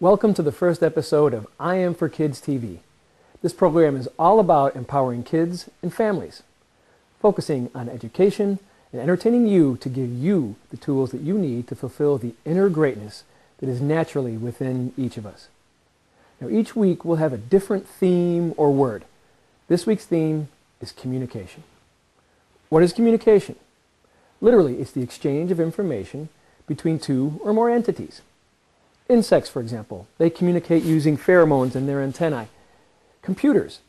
Welcome to the first episode of IAM4KIDS TV. This program is all about empowering kids and families, focusing on education and entertaining you to give you the tools that you need to fulfill the inner greatness that is naturally within each of us. Now, each week we'll have a different theme or word. This week's theme is communication. What is communication? Literally, it's the exchange of information between two or more entities. Insects, for example, they communicate using pheromones in their antennae. Computers,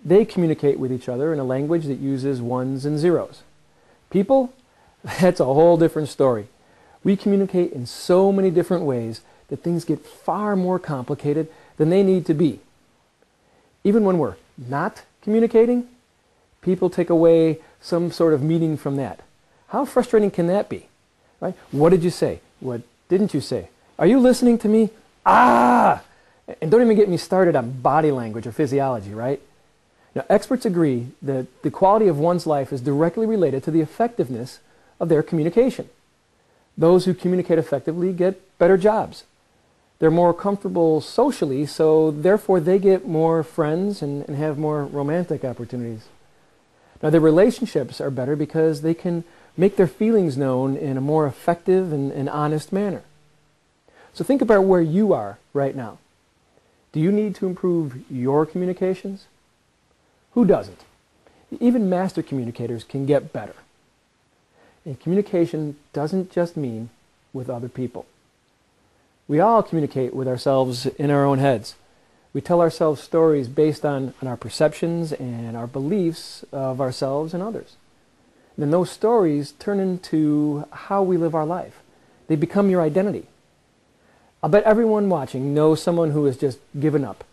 they communicate with each other in a language that uses ones and zeros. People, that's a whole different story. We communicate in so many different ways that things get far more complicated than they need to be. Even when we're not communicating, people take away some sort of meaning from that. How frustrating can that be? Right? What did you say? What didn't you say? Are you listening to me? Ah! And don't even get me started on body language or physiology, right? Now, experts agree that the quality of one's life is directly related to the effectiveness of their communication. Those who communicate effectively get better jobs. They're more comfortable socially, so therefore they get more friends and have more romantic opportunities. Now, their relationships are better because they can make their feelings known in a more effective and honest manner. So think about where you are right now. Do you need to improve your communications? Who doesn't? Even master communicators can get better. And communication doesn't just mean with other people. We all communicate with ourselves in our own heads. We tell ourselves stories based on our perceptions and our beliefs of ourselves and others. And then those stories turn into how we live our life. They become your identity. I'll bet everyone watching knows someone who has just given up.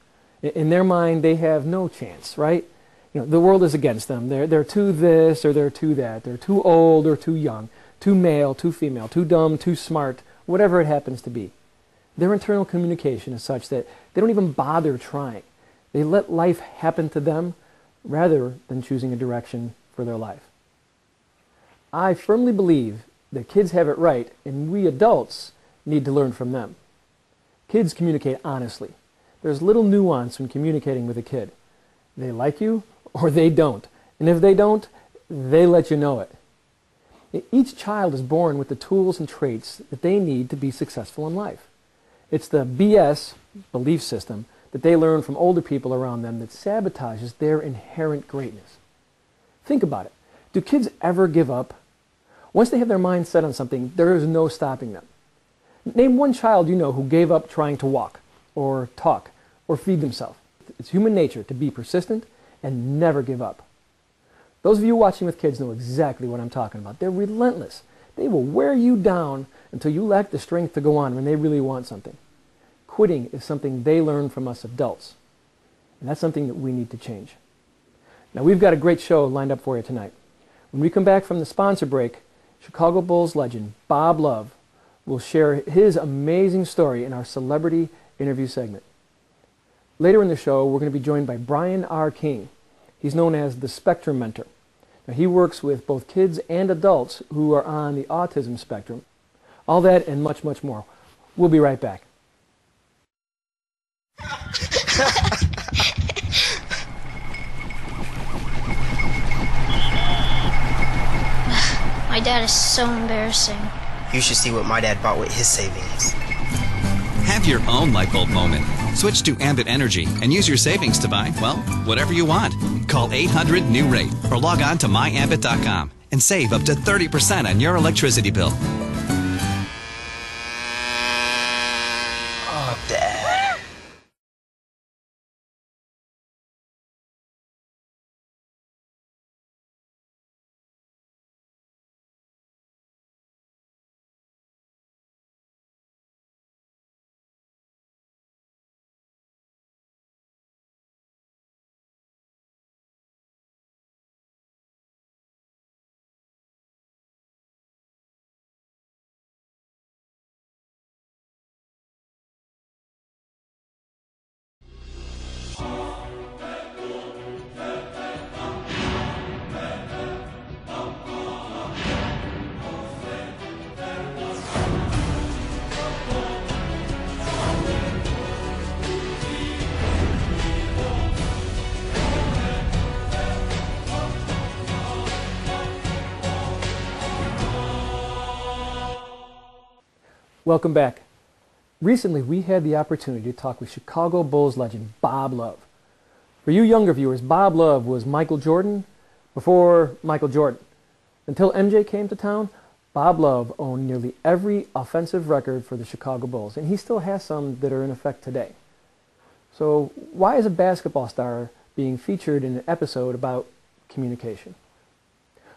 In their mind, they have no chance, right? You know, the world is against them. They're too this or they're too that. They're too old or too young, too male, too female, too dumb, too smart, whatever it happens to be. Their internal communication is such that they don't even bother trying. They let life happen to them rather than choosing a direction for their life. I firmly believe that kids have it right, and we adults need to learn from them. Kids communicate honestly. There's little nuance when communicating with a kid. They like you or they don't. And if they don't, they let you know it. Each child is born with the tools and traits that they need to be successful in life. It's the BS, belief system, that they learn from older people around them that sabotages their inherent greatness. Think about it. Do kids ever give up? Once they have their mind set on something, there is no stopping them. Name one child you know who gave up trying to walk, or talk, or feed themselves. It's human nature to be persistent and never give up. Those of you watching with kids know exactly what I'm talking about. They're relentless. They will wear you down until you lack the strength to go on when they really want something. Quitting is something they learn from us adults, and that's something that we need to change. Now, we've got a great show lined up for you tonight. When we come back from the sponsor break, Chicago Bulls legend Bob Love will share his amazing story in our celebrity interview segment. Later in the show, we're going to be joined by Brian R. King. He's known as the Spectrum Mentor. Now, he works with both kids and adults who are on the autism spectrum. All that and much, much more. We'll be right back. My dad is so embarrassing. You should see what my dad bought with his savings. Have your own light bulb moment. Switch to Ambit Energy and use your savings to buy, well, whatever you want. Call 800-NEW-RATE or log on to myambit.com and save up to 30% on your electricity bill. Oh, Dad. Welcome back. Recently, we had the opportunity to talk with Chicago Bulls legend Bob Love. For you younger viewers, Bob Love was Michael Jordan before Michael Jordan. Until MJ came to town, Bob Love owned nearly every offensive record for the Chicago Bulls, and he still has some that are in effect today. So why is a basketball star being featured in an episode about communication?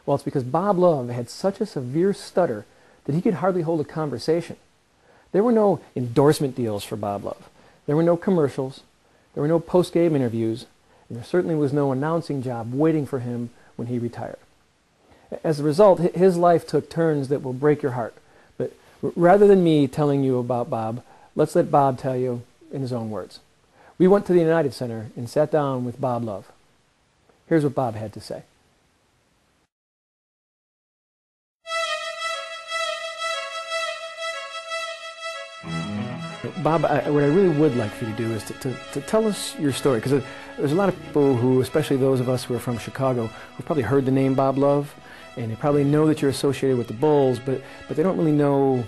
Well, it's because Bob Love had such a severe stutter that he could hardly hold a conversation. There were no endorsement deals for Bob Love. There were no commercials. There were no post-game interviews. And there certainly was no announcing job waiting for him when he retired. As a result, his life took turns that will break your heart. But rather than me telling you about Bob, let's let Bob tell you in his own words. We went to the United Center and sat down with Bob Love. Here's what Bob had to say. Bob, what I really would like for you to do is to tell us your story, because there's a lot of people who, especially those of us who are from Chicago, who've probably heard the name Bob Love, and they probably know that you're associated with the Bulls, but they don't really know,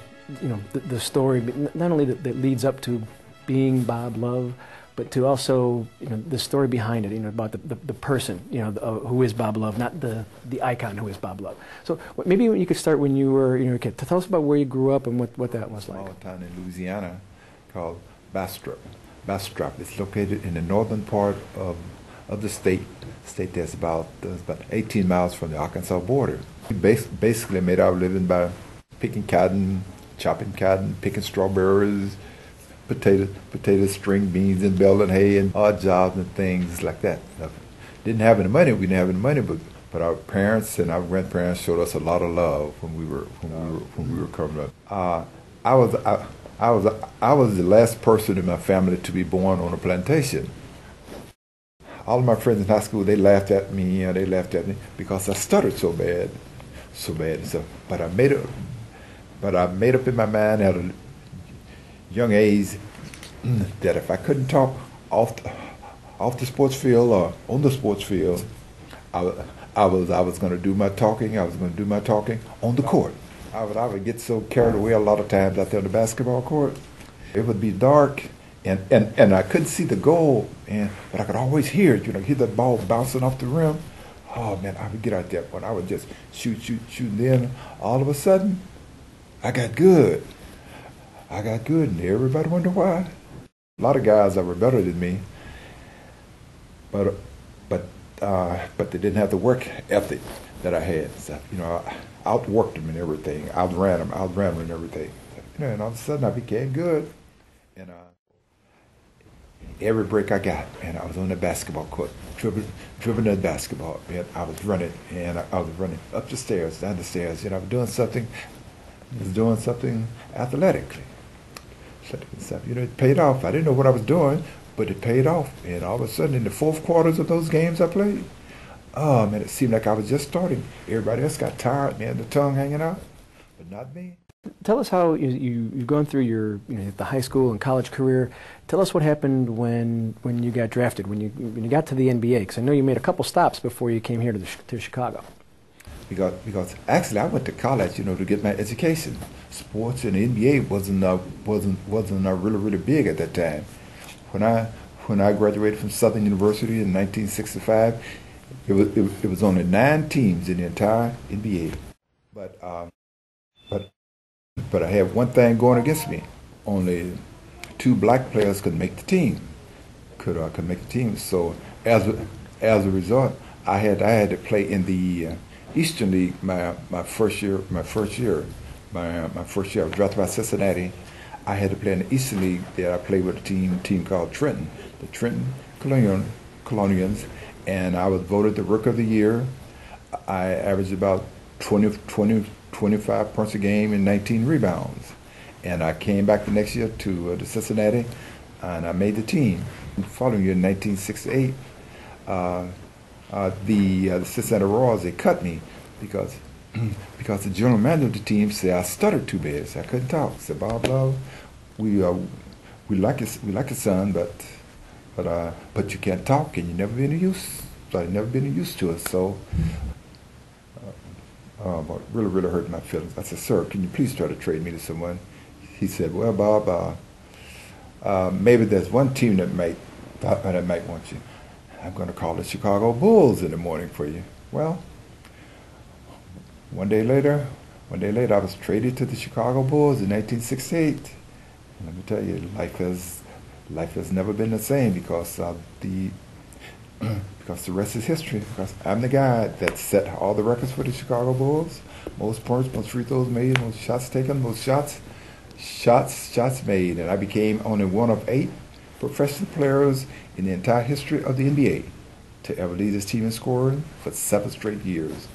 the story, not only that leads up to being Bob Love, but to also, the story behind it, about the person, who is Bob Love, not the icon who is Bob Love. So maybe you could start when you were, a kid. Tell us about where you grew up and what that was like. Small town in Louisiana called Bastrop. Bastrop. It's located in the northern part of the state. State that's about 18 miles from the Arkansas border. We basically made our living by picking cotton, chopping cotton, picking strawberries, potatoes, string beans, and baling hay, and odd jobs and things like that. Didn't have any money. We didn't have any money, but our parents and our grandparents showed us a lot of love when we were coming up. I was the last person in my family to be born on a plantation. All of my friends in high school, they laughed at me. They laughed at me because I stuttered so bad. But I made up in my mind at a young age that if I couldn't talk off the sports field or on the sports field, I was going to do my talking. I was going to do my talking on the court. I would get so carried away a lot of times out there on the basketball court. It would be dark, and I couldn't see the goal, but I could always hear it. Hear that ball bouncing off the rim. Oh man, I would get out there and I would just shoot. And then all of a sudden, I got good, and everybody wondered why. A lot of guys that were better than me, but they didn't have the work ethic that I had. So, I outworked them and everything. Outran them and everything. And all of a sudden I became good. And every break I got, man, I was on the basketball court, dribbling that basketball. Man, I was running, and I was running up the stairs, down the stairs. I was doing something athletically. It paid off. I didn't know what I was doing, but it paid off. And all of a sudden, in the fourth quarters of those games I played, oh man, it seemed like I was just starting. Everybody else got tired, man, the tongue hanging out, but not me. Tell us how you've gone through your the high school and college career. Tell us what happened when you got drafted, when you got to the NBA, because I know you made a couple stops before you came here to Chicago. Because actually I went to college, to get my education. Sports and the NBA wasn't really big at that time. When I graduated from Southern University in 1965, it was only 9 teams in the entire NBA. But I had one thing going against me. Only 2 black players could make the team. Could make the team. So as a result, I had to play in the Eastern League my first year. I was drafted by Cincinnati. I had to play in the Eastern League. There I played with a team called Trenton, the Trenton Colonians, and I was voted the Rookie of the Year. I averaged about 25 points a game and 19 rebounds. And I came back the next year to Cincinnati, and I made the team. The following year, in 1968, the Cincinnati Royals, they cut me because the general manager of the team said I stuttered too bad, so I couldn't talk. Said, Bob Love, we like your son, but you can't talk, and you never been of use. So I've never been of use to it. So it really hurt my feelings. I said, sir, can you please try to trade me to someone? he said, well, Bob, maybe there's one team that might want you. I'm going to call the Chicago Bulls in the morning for you. Well, one day later, I was traded to the Chicago Bulls in 1968. Let me tell you, life has never been the same because the rest is history. Because I'm the guy that set all the records for the Chicago Bulls. Most points, most free throws made, most shots taken, most shots made, and I became only one of 8 professional players in the entire history of the NBA to ever lead his team in scoring for 7 straight years.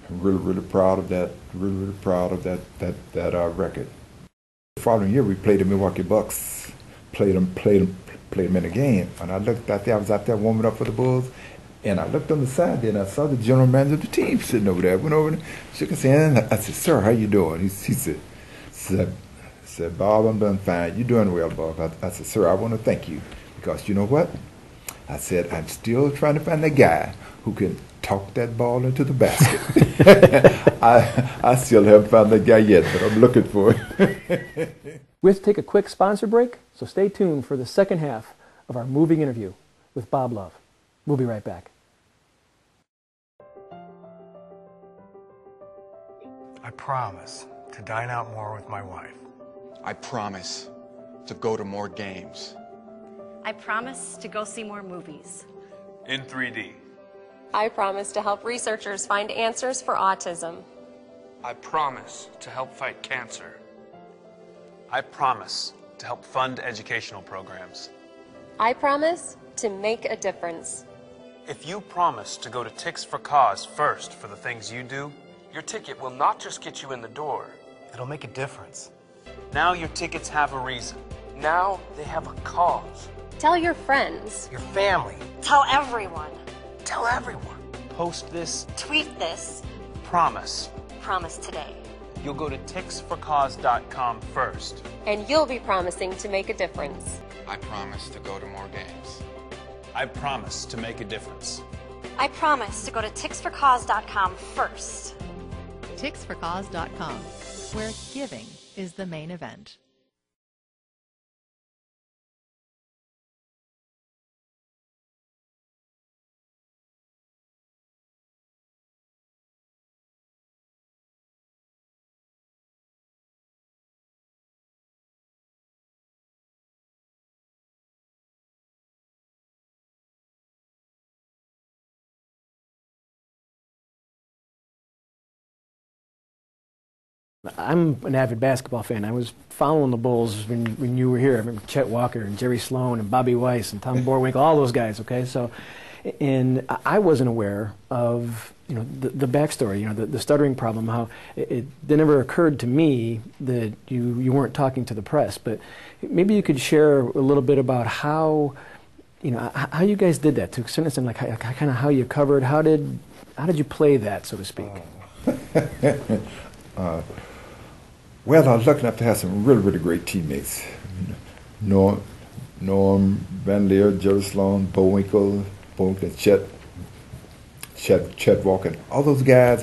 I'm really proud of that. Really proud of that record. The following year, we played the Milwaukee Bucks. Played them in a game, and I looked out there. I was out there warming up for the Bulls, and I looked on the side there, and I saw the general manager of the team sitting over there. I went over and shook his hand. I said, "Sir, how you doing?" He said, "Bob, I'm doing fine. You're doing well, Bob." I said, "Sir, I want to thank you because you know what?" I said, "I'm still trying to find that guy who can talk that ball into the basket." I still haven't found that guy yet, but I'm looking for it. We have to take a quick sponsor break, so stay tuned for the second half of our moving interview with Bob Love. We'll be right back. I promise to dine out more with my wife. I promise to go to more games. I promise to go see more movies. In 3D. I promise to help researchers find answers for autism. I promise to help fight cancer. I promise to help fund educational programs. I promise to make a difference. If you promise to go to Ticks for Cause first for the things you do, your ticket will not just get you in the door, it'll make a difference. Now your tickets have a reason. Now they have a cause. Tell your friends. Your family. Tell everyone. Tell everyone. Post this. Tweet this. Promise. Promise today. You'll go to ticksforcause.com first. And you'll be promising to make a difference. I promise to go to more games. I promise to make a difference. I promise to go to ticksforcause.com first. ticksforcause.com, where giving is the main event. I'm an avid basketball fan. I was following the Bulls when you were here. I remember Chet Walker and Jerry Sloan and Bobby Weiss and Tom Borwinkle, all those guys. Okay, so, and I wasn't aware of the backstory. The stuttering problem. How it never occurred to me that you weren't talking to the press. But maybe you could share a little bit about how how you guys did that to a certain extent, like kind of how you covered. How did you play that, so to speak? Well, I was lucky enough to have some really great teammates. Norm Van Leer, Jerry Sloan, Bullwinkle, Chet Walker. All those guys,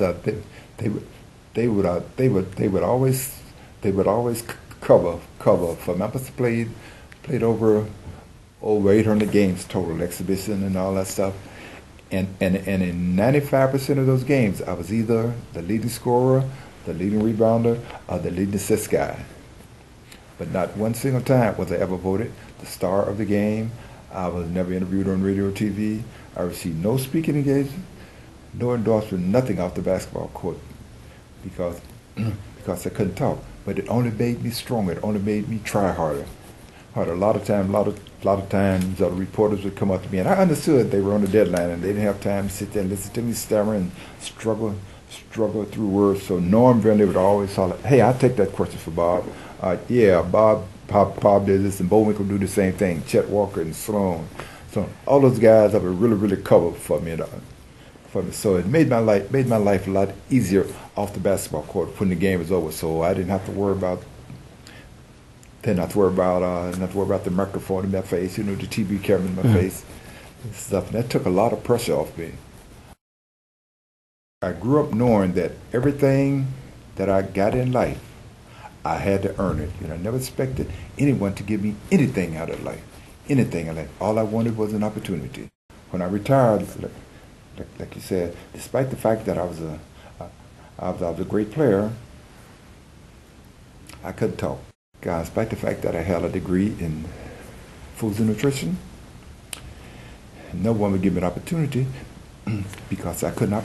they would always cover for Memphis. Played over 800 games total, exhibition and all that stuff. And in 95% of those games, I was either the leading scorer, the leading rebounder, or the leading assist guy. But not one single time was I ever voted the star of the game. I was never interviewed on radio or TV. I received no speaking engagement, no endorsement, nothing off the basketball court because I couldn't talk. But it only made me stronger. It only made me try harder. A lot of times, the reporters would come up to me, and I understood they were on the deadline, and they didn't have time to sit there and listen to me stammer and struggle through words. So Norm Van Leer would always holler, "Hey, I'll take that question for Bob." Yeah, Bob did this, and Bullwinkle do the same thing. Chet Walker and Sloan. So all those guys have really covered for me. So it made my life a lot easier off the basketball court when the game was over. So I didn't have to worry about. Not to worry about the microphone in my face, the TV camera in my face and stuff. And that took a lot of pressure off me. I grew up knowing that everything that I got in life, I had to earn it. I never expected anyone to give me anything out of life. Anything in life. All I wanted was an opportunity. When I retired, like you said, despite the fact that I was a great player, I couldn't talk. Despite the fact that I held a degree in foods and nutrition, no one would give me an opportunity because I couldn't I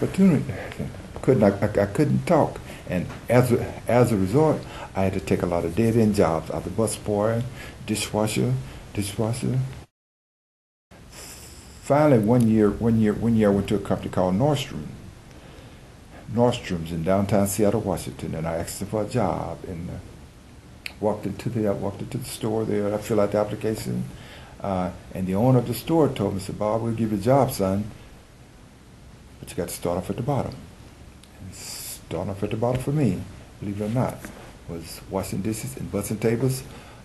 couldn't talk. And as a result, I had to take a lot of dead-end jobs. I was a busboy, dishwasher. Finally, one year, I went to a company called Nordstrom's in downtown Seattle, Washington, and I asked them for a job. And walked into the store there. I filled out the application, and the owner of the store told me, said, "Bob, we'll give you a job, son, but you got to start off at the bottom." And starting off at the bottom for me, believe it or not, was washing dishes and bussing tables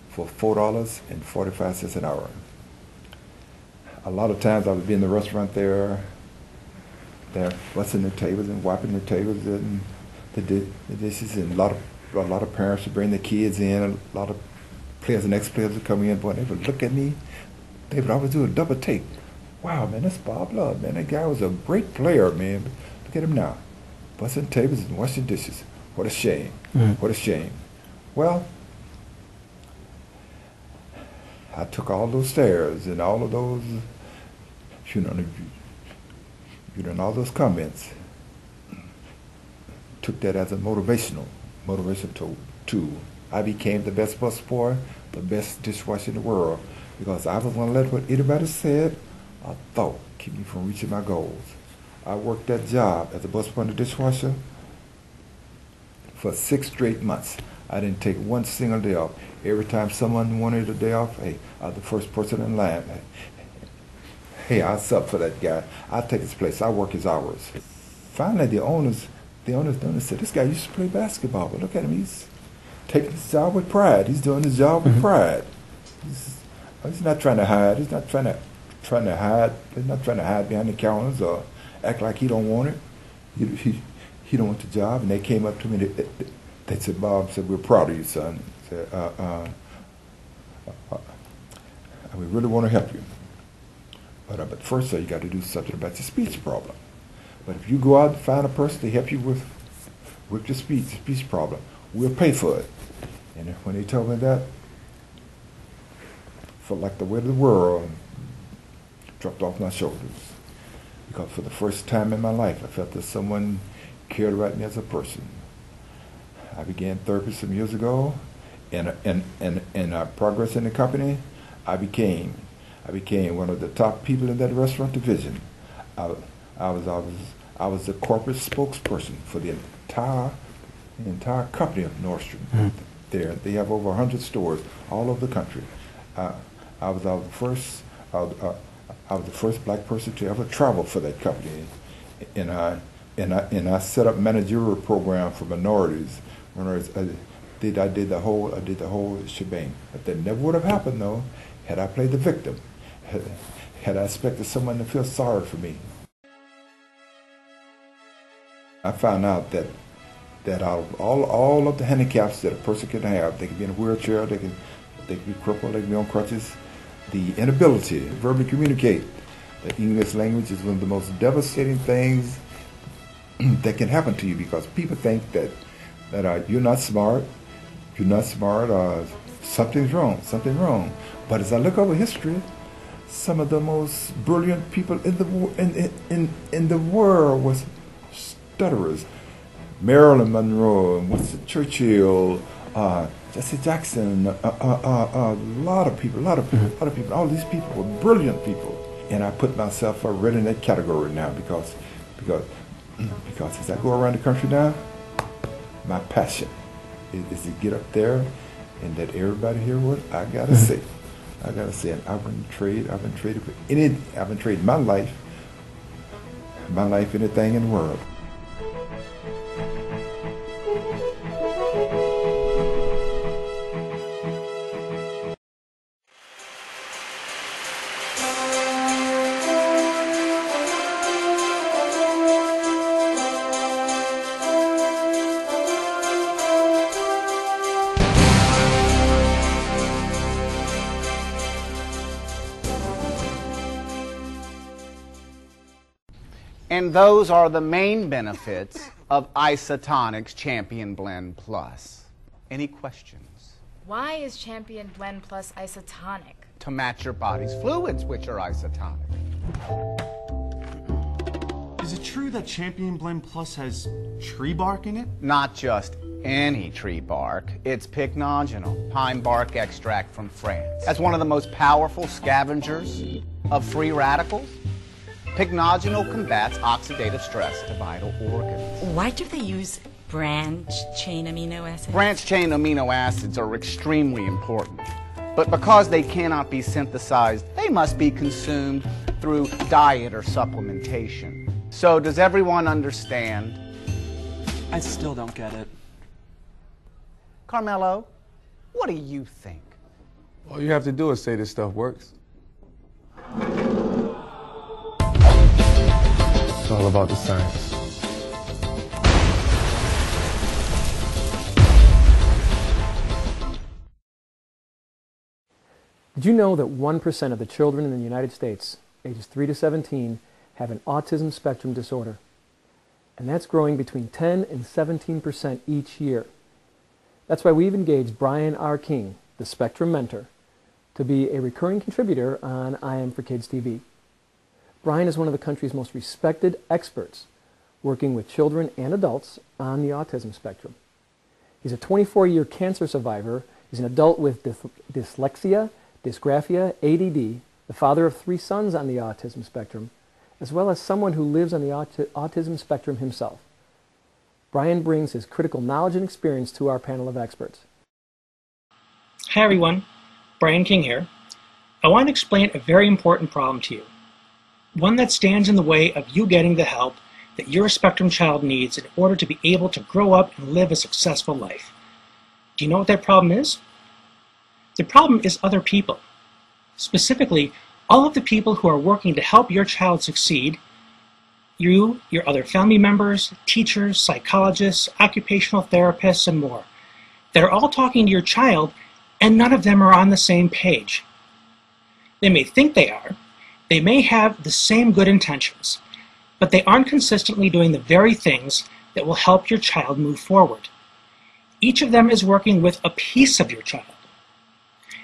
for $4.45 an hour. A lot of times I would be in the restaurant there bussing the tables and wiping the tables and the dishes, and a lot of parents would bring their kids in. A lot of players and ex-players would come in, boy, they would look at me. They would always do a double take. Wow, man, that's Bob Love, man. That guy was a great player, man. Look at him now, bussing tables and washing dishes. What a shame. What a shame. Well, I took all those stares and all of those, all those comments, took that as a motivation tool. I became the best busboy, the best dishwasher in the world, because I was going to let what anybody said or thought keep me from reaching my goals. I worked that job as a busboy and a dishwasher for 6 straight months. I didn't take one single day off. Every time someone wanted a day off, hey, I was the first person in line. Hey, I'll sub for that guy. I'll take his place. I'll work his hours. Finally, the owners said, "This guy used to play basketball, but look at him. He's taking his job with pride. He's doing his job with pride. He's not trying to hide. He's not trying to hide. He's not trying to hide behind the counters or act like he don't want it. He don't want the job." And they came up to me. They said, "Bob," said, "we're proud of you, son." Said, "We really want to help you. But first, you got to do something about your speech problem. But if you go out and find a person to help you with your speech problem, we'll pay for it." And when they told me that, I felt like the weight of the world dropped off my shoulders. Because for the first time in my life, I felt that someone cared about me as a person. I began therapy some years ago, and progress in the company, I became one of the top people in that restaurant division. I was the corporate spokesperson for the entire company of Nordstrom. They have over 100 stores all over the country. I was the first black person to ever travel for that company, and I set up managerial program for minorities. I did the whole shebang. But that never would have happened though had I played the victim. Had I expected someone to feel sorry for me. I found out that out of all of the handicaps that a person can have, they can be in a wheelchair, they can be crippled, they can be on crutches, the inability to verbally communicate. The English language is one of the most devastating things that can happen to you, because people think that you're not smart, or something's wrong. But as I look over history, some of the most brilliant people in the world was stutterers. Marilyn Monroe, Winston Churchill, Jesse Jackson, a lot of people. All these people were brilliant people, and I put myself right in that category now because as I go around the country now, my passion is to get up there and let everybody hear what I gotta say. And I've been trading my life, anything in the world. And those are the main benefits of Isotonic's Champion Blend Plus. Any questions? Why is Champion Blend Plus isotonic? To match your body's fluids, which are isotonic. Is it true that Champion Blend Plus has tree bark in it? Not just any tree bark. It's pycnogenol, pine bark extract from France. As one of the most powerful scavengers of free radicals, pycnogenol combats oxidative stress to vital organs. Why do they use branch-chain amino acids? Branch-chain amino acids are extremely important, but because they cannot be synthesized, they must be consumed through diet or supplementation. So does everyone understand? I still don't get it. Carmelo, what do you think? All you have to do is say this stuff works. It's all about the science. Did you know that 1% of the children in the United States, ages 3 to 17, have an autism spectrum disorder? And that's growing between 10 and 17% each year. That's why we've engaged Brian R. King, the Spectrum Mentor, to be a recurring contributor on IAM4KIDS TV. Brian is one of the country's most respected experts working with children and adults on the autism spectrum. He's a 24-year cancer survivor. He's an adult with dyslexia, dysgraphia, ADD, the father of 3 sons on the autism spectrum, as well as someone who lives on the autism spectrum himself. Brian brings his critical knowledge and experience to our panel of experts. Hi everyone, Brian King here. I want to explain a very important problem to you. One that stands in the way of you getting the help that your spectrum child needs in order to be able to grow up and live a successful life. Do you know what that problem is? The problem is other people. Specifically, all of the people who are working to help your child succeed, you, your other family members, teachers, psychologists, occupational therapists, and more. They're all talking to your child, and none of them are on the same page. They may think they are, they may have the same good intentions, but they aren't consistently doing the very things that will help your child move forward. Each of them is working with a piece of your child,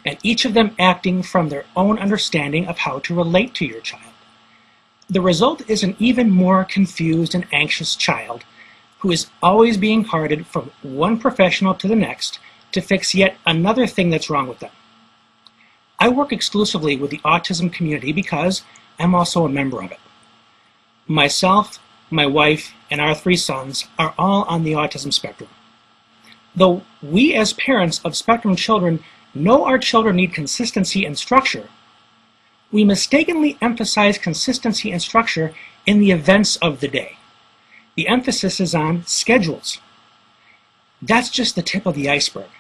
and each of them acting from their own understanding of how to relate to your child. The result is an even more confused and anxious child who is always being carted from one professional to the next to fix yet another thing that's wrong with them. I work exclusively with the autism community because I'm also a member of it. Myself, my wife, and our 3 sons are all on the autism spectrum. Though we as parents of spectrum children know our children need consistency and structure, we mistakenly emphasize consistency and structure in the events of the day. The emphasis is on schedules. That's just the tip of the iceberg.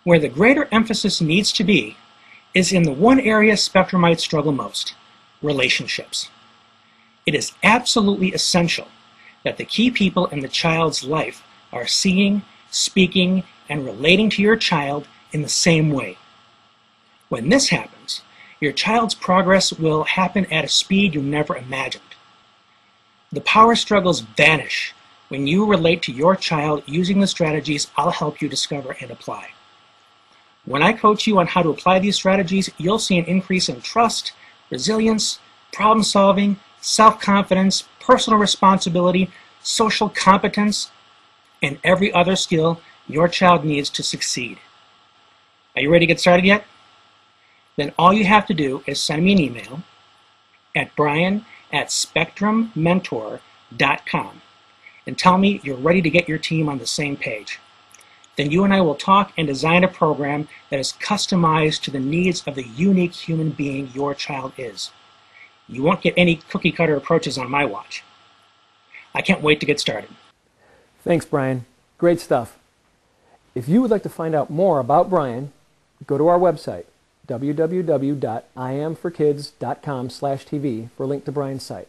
Where the greater emphasis needs to be is in the one area spectrumites struggle most: relationships. It is absolutely essential that the key people in the child's life are seeing, speaking, and relating to your child in the same way. When this happens, your child's progress will happen at a speed you never imagined. The power struggles vanish when you relate to your child using the strategies I'll help you discover and apply. When I coach you on how to apply these strategies, you'll see an increase in trust, resilience, problem solving, self-confidence, personal responsibility, social competence, and every other skill your child needs to succeed. Are you ready to get started yet? Then all you have to do is send me an email at brian@spectrummentor.com and tell me you're ready to get your team on the same page. Then you and I will talk and design a program that is customized to the needs of the unique human being your child is. You won't get any cookie-cutter approaches on my watch. I can't wait to get started. Thanks, Brian. Great stuff. If you would like to find out more about Brian, go to our website, www.IAM4KIDS.com/TV, for a link to Brian's site.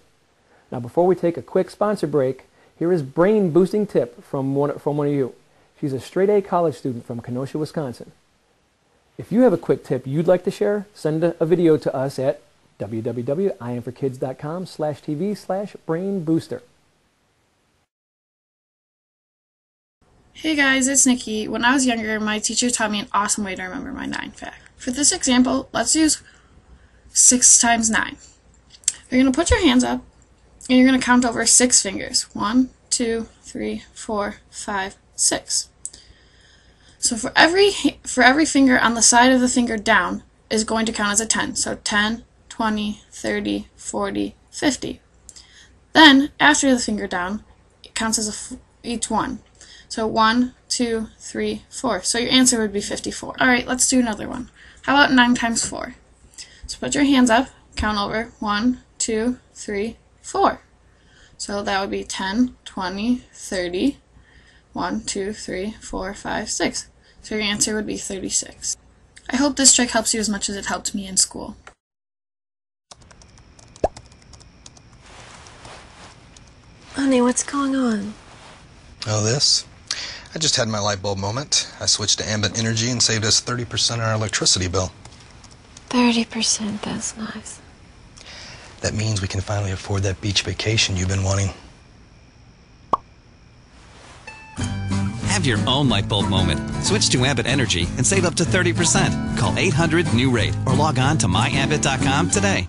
Now, before we take a quick sponsor break, here is brain-boosting tip from one of you. She's a straight-A college student from Kenosha, Wisconsin. If you have a quick tip you'd like to share, send a video to us at www.IAM4KIDS.com/TV/brain-booster. Hey guys, it's Nikki. When I was younger, my teacher taught me an awesome way to remember my 9 fact. For this example, let's use 6 times 9. You're going to put your hands up, and you're going to count over 6 fingers. 1, 2, 3, 4, 5, 6. So for every finger on the side of the finger down is going to count as a 10. So 10, 20, 30, 40, 50. Then, after the finger down, it counts as each one. So 1, 2, 3, 4. So your answer would be 54. Alright, let's do another one. How about 9 times 4? So put your hands up, count over 1, 2, 3, 4. So that would be 10, 20, 30, 1, 2, 3, 4, 5, 6. So your answer would be 36. I hope this trick helps you as much as it helped me in school. Honey, what's going on? Oh, this? I just had my light bulb moment. I switched to ambient energy and saved us 30% on our electricity bill. 30%, that's nice. That means we can finally afford that beach vacation you've been wanting. Have your own light bulb moment. Switch to Ambit Energy and save up to 30%. Call 800-NEW-RATE or log on to myambit.com today.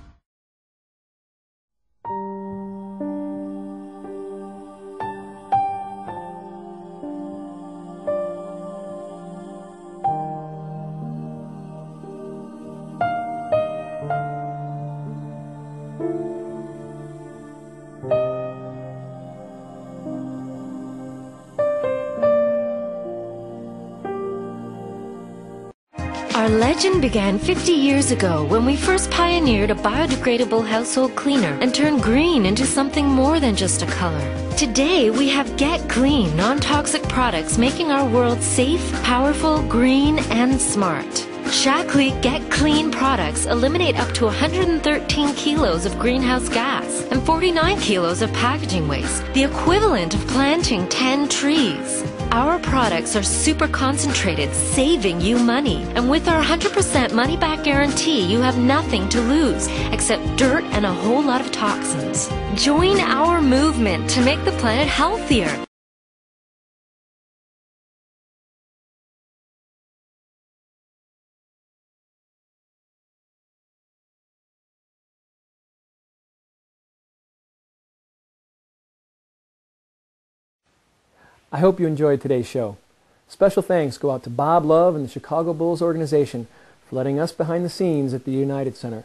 Our legend began 50 years ago when we first pioneered a biodegradable household cleaner and turned green into something more than just a color. Today, we have Get Clean non-toxic products making our world safe, powerful, green, and smart. Shaklee Get Clean products eliminate up to 113 kilos of greenhouse gas and 49 kilos of packaging waste, the equivalent of planting 10 trees. Our products are super concentrated, saving you money. And with our 100% money-back guarantee, you have nothing to lose except dirt and a whole lot of toxins. Join our movement to make the planet healthier. I hope you enjoyed today's show. Special thanks go out to Bob Love and the Chicago Bulls organization for letting us behind the scenes at the United Center.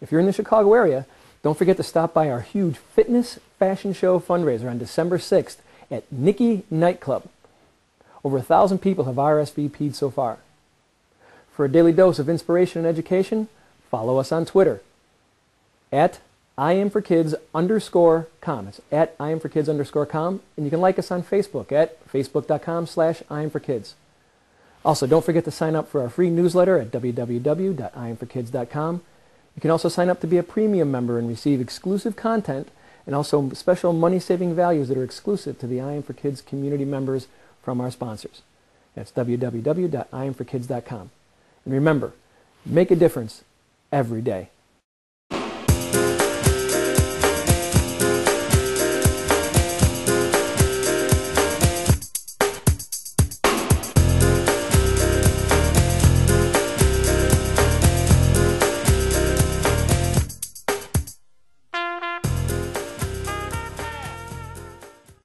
If you're in the Chicago area, don't forget to stop by our huge fitness fashion show fundraiser on December 6th at Nikki Nightclub. Over 1,000 people have RSVP'd so far. For a daily dose of inspiration and education, follow us on Twitter at IAM4KIDS_com. It's at IAM4KIDS_com. And you can like us on Facebook at facebook.com/IAM4KIDS. Also, don't forget to sign up for our free newsletter at www.IAM4KIDS.com. You can also sign up to be a premium member and receive exclusive content and also special money-saving values that are exclusive to the IAM4KIDS community members from our sponsors. That's www.IAM4KIDS.com. And remember, make a difference every day.